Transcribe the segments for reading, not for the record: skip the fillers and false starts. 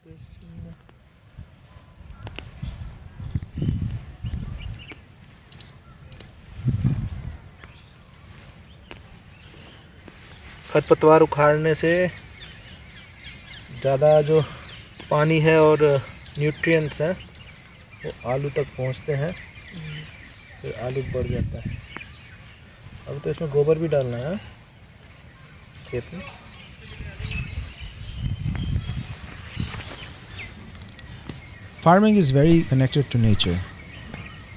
कृष्ण। खरपतवार उखाड़ने से ज़्यादा जो पानी है और न्यूट्रिएंट्स हैं वो आलू तक पहुंचते हैं, फिर आलू बढ़ जाता है। अब तो इसमें गोबर भी डालना है खेत में। Farming is very connected to nature,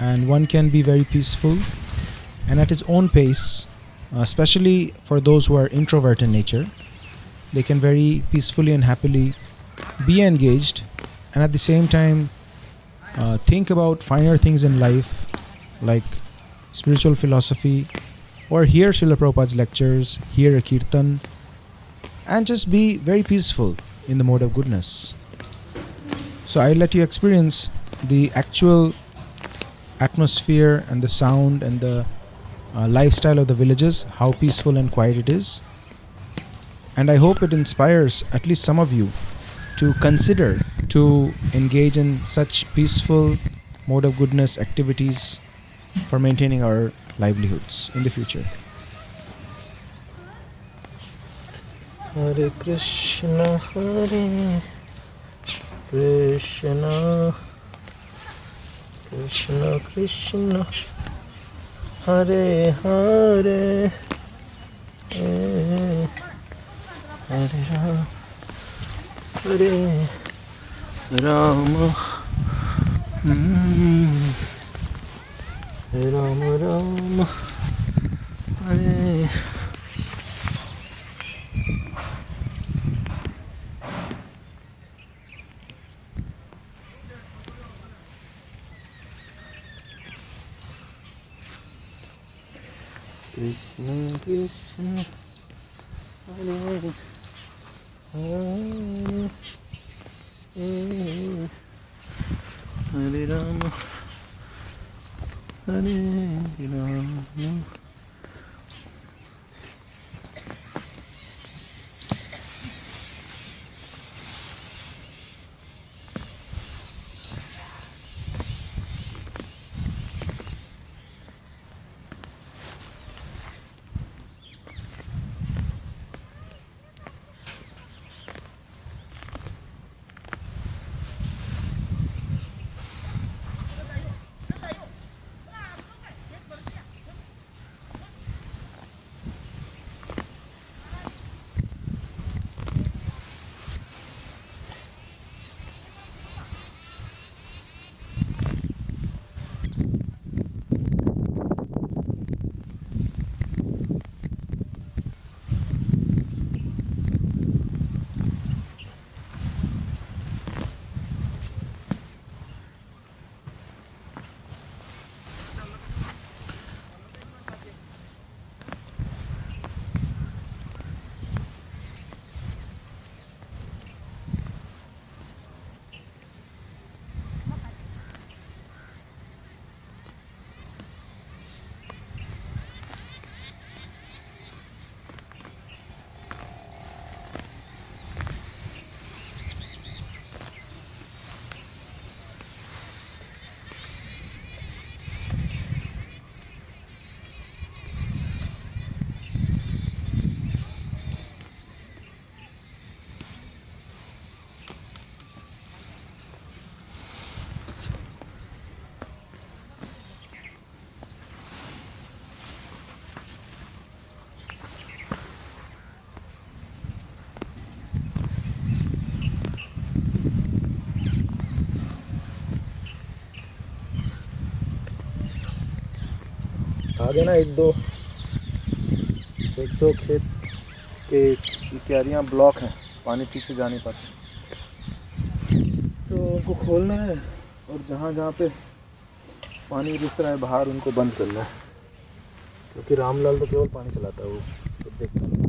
and one can be very peaceful and at his own pace, especially for those who are introvert in nature. They can very peacefully and happily be engaged and at the same time think about finer things in life like spiritual philosophy, or hear Srila Prabhupada's lectures, hear a kirtan, and just be very peaceful in the mode of goodness. So I'll let you experience the actual atmosphere and the sound and the lifestyle of the villages, how peaceful and quiet it is. And I hope it inspires at least some of you to consider to engage in such peaceful mode of goodness activities for maintaining our livelihoods in the future. Hare Krishna, Hare Krishna, Krishna Krishna, Hare Hare, Hare Ram, Hare Rama, Rama Rama, Hare. Krishna Krishna, Hare Hare, Hare Rama, Hare Rama. आगे ना एक दो खेत के क्यारियाँ block हैं, पानी ठीक से जा नहीं पाता, तो उनको खोलना है और जहाँ जहाँ पे पानी रिस रहा है बाहर उनको बंद करना है, क्योंकि रामलाल तो केवल पानी चलाता है, वो तो देखता नहीं।